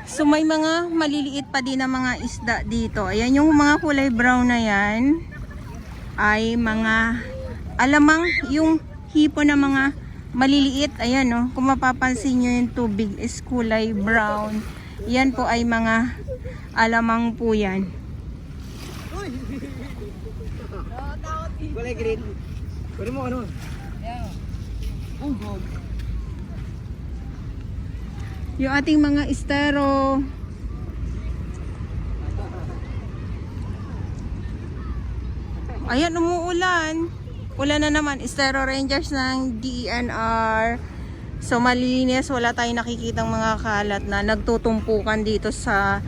So may mga maliliit pa din na mga isda dito. Ayan yung mga kulay brown na yan. Ay mga alamang yung hipo na mga maliliit. Ayan no. Kung mapapansin nyo yung tubig is kulay brown. Yan po ay mga alamang po yan. Kulay green. Pwede mo ano? Oh God. Yung ating mga estero. Ayan, umuulan. Ulan na naman. Estero Rangers ng DNR. So malinis. Wala tayong nakikitang mga kalat na nagtutumpukan dito sa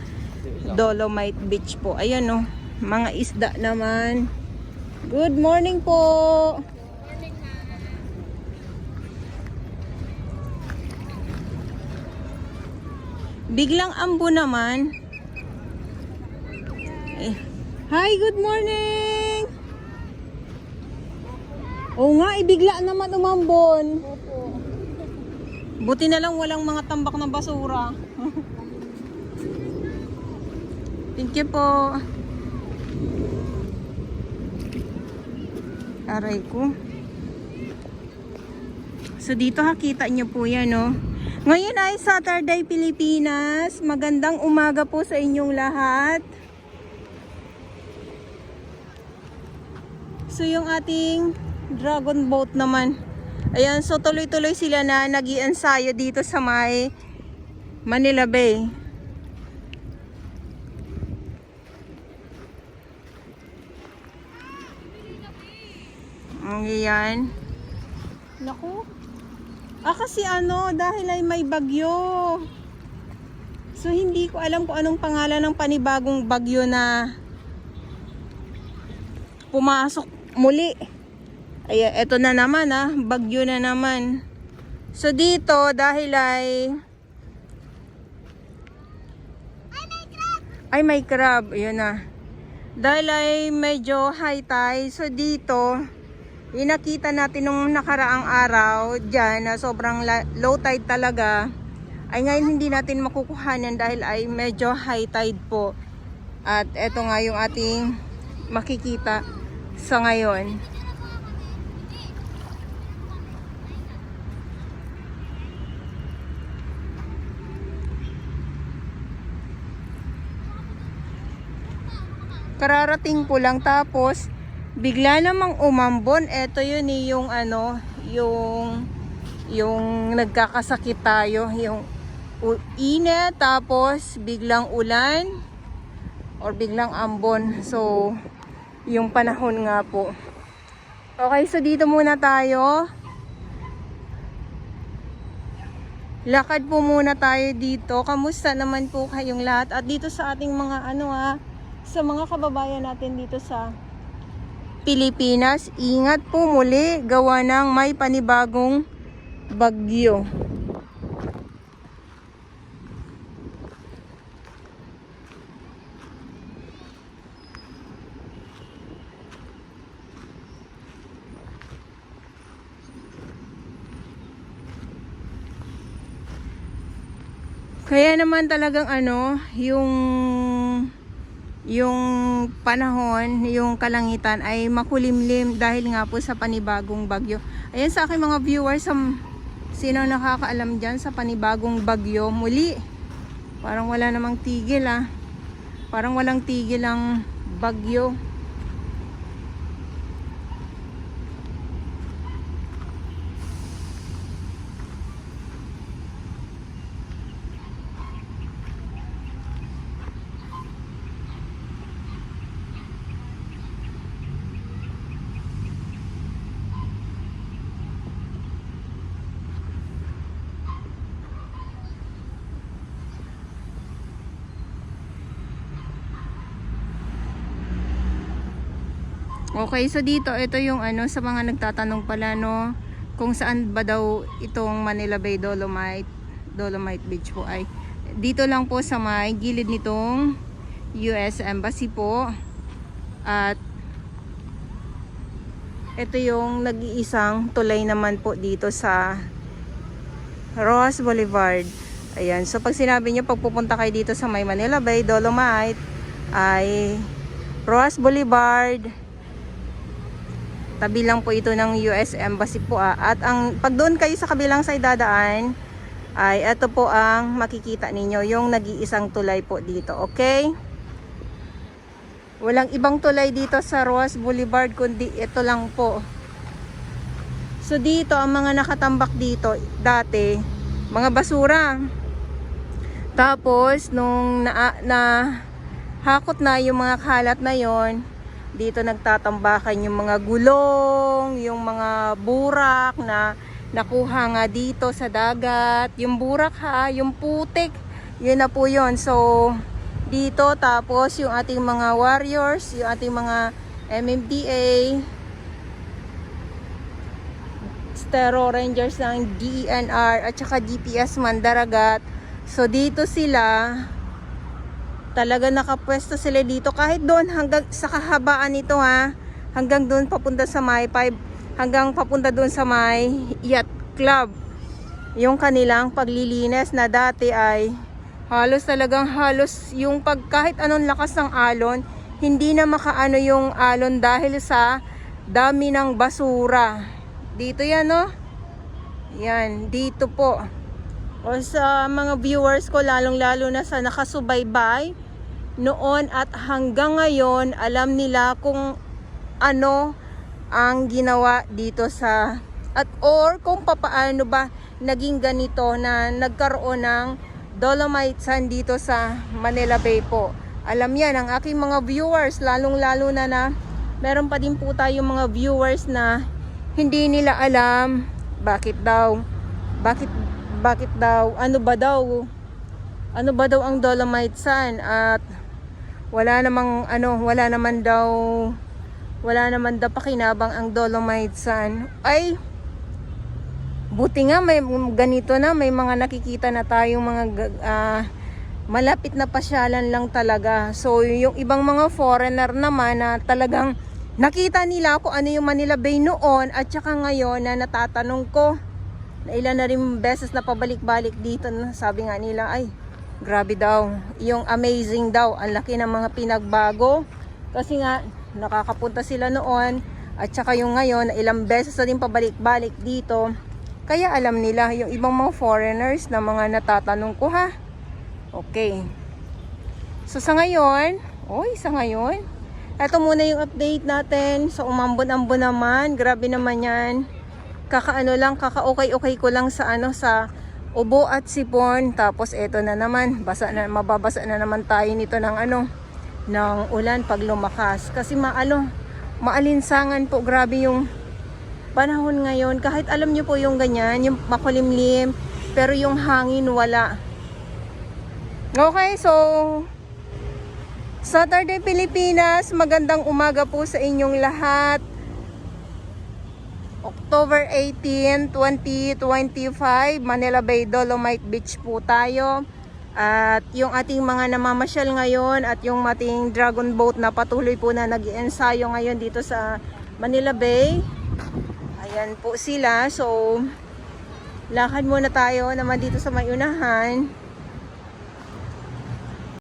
Dolomite Beach po. Ayan no. Mga isda naman. Good morning po. Biglang ambo naman. Hi, good morning. Oo nga, bigla naman umambon. Buti na lang walang mga tambak na basura. Thank you po. Aray ko. So dito hakita nyo po yan, no? Ngayon ay Saturday, Pilipinas. Magandang umaga po sa inyong lahat. So yung ating dragon boat naman. Ayan, so tuloy-tuloy sila na nag-iensayo dito sa may Manila Bay. Ayan. Naku. Kasi ano, dahil ay may bagyo. So hindi ko alam kung anong pangalan ng panibagong bagyo na pumasok muli. Ayan, eto na naman bagyo na naman. So dito dahil ay may crab, ayun na. Dahil ay medyo high tide, so dito nakita natin nung nakaraang araw dyan na sobrang low tide talaga, ay ngayon hindi natin makukuhanan dahil ay medyo high tide po. At eto nga yung ating makikita sa ngayon. Kararating ko lang tapos bigla namang umambon. Eto yun yung ano, yung nagkakasakit tayo, yung init tapos biglang ulan or biglang ambon. So yung panahon nga po. Okay, so dito muna tayo. Lakad po muna tayo dito. Kamusta naman po kayong lahat? At dito sa ating mga sa mga kababayan natin dito sa Pilipinas, ingat po muli gawa ng may panibagong bagyo. Kaya naman talagang yung panahon, yung kalangitan ay makulimlim dahil nga po sa panibagong bagyo. Ayan sa aking mga viewers, sino nakakaalam dyan sa panibagong bagyo muli. Parang wala namang tigil Parang walang tigil ang bagyo. Okay, so dito, ito yung sa mga nagtatanong pala, no, kung saan ba daw itong Manila Bay Dolomite Beach po ay dito lang po sa may gilid nitong US Embassy po. At ito yung nag-iisang tulay naman po dito sa Ross Boulevard. Ayan, so pag sinabi nyo, pag pupunta kayo dito sa may Manila Bay, Dolomite, ay Roas Boulevard. Tabi lang po ito ng US Embassy po. At pag doon kayo sa kabilang side dadaan, ay ito po ang makikita ninyo, yung nag-iisang tulay po dito. Okay? Walang ibang tulay dito sa Roas Boulevard, kundi ito lang po. So dito, ang mga nakatambak dito, dati, mga basura. Tapos, nung hakot na yung mga kalat na yon, dito nagtatambakan yung mga gulong, yung mga burak na nakuha nga dito sa dagat. Yung burak yung putik, yun na po yun. So, dito tapos yung ating mga warriors, yung ating mga MMDA, Stero Rangers ng DENR at saka DPS Mandaragat. So dito sila talaga nakapwesto sila dito kahit doon hanggang sa kahabaan nito hanggang doon papunta sa may 5 hanggang papunta doon sa may yacht club. Yung kanilang paglilinis na dati ay halos yung kahit anong lakas ng alon, hindi na makaano yung alon dahil sa dami ng basura. Dito yan, no? Yan, dito po. O sa mga viewers ko, lalong-lalo na sa nakasubaybay noon at hanggang ngayon, alam nila kung ano ang ginawa dito sa or kung papaano ba naging ganito na nagkaroon ng Dolomite Sand dito sa Manila Bay po. Alam yan ang aking mga viewers, lalong-lalo na meron pa din po tayong mga viewers na hindi nila alam bakit daw ano ba daw ang Dolomite Sand at wala naman daw pakinabang ang Dolomite Sand. Ay, buti nga may ganito na, may mga nakikita na tayong mga malapit na pasyalan lang talaga. So yung ibang mga foreigner naman na talagang nakita nila kung ano yung Manila Bay noon at saka ngayon na natatanong ko na ilan na rin beses na pabalik-balik dito, sabi nga nila ay grabe daw, yung amazing daw, ang laki ng mga pinagbago kasi nga nakakapunta sila noon at saka yung ngayon na ilang beses na din pabalik-balik dito, kaya alam nila yung ibang mga foreigners na mga natatanong ko Okay, so sa ngayon ito muna yung update natin. So umambon-ambon naman. Grabe naman yan. Kaka-okay ko lang sa sa ubo at sipon. Tapos ito na naman. Mababasa na naman tayo nito ng ng ulan pag lumakas. Kasi maalinsangan po. Grabe yung panahon ngayon. Kahit alam nyo po yung ganyan, yung makulimlim. Pero yung hangin wala. Okay, so Saturday Pilipinas, magandang umaga po sa inyong lahat. October 18, 2025, Manila Bay Dolomite Beach po tayo. At yung ating mga namamasyal ngayon at yung ating dragon boat na patuloy po na nag-iensayo ngayon dito sa Manila Bay. Ayan po sila. So, lakad muna tayo naman dito sa may unahan.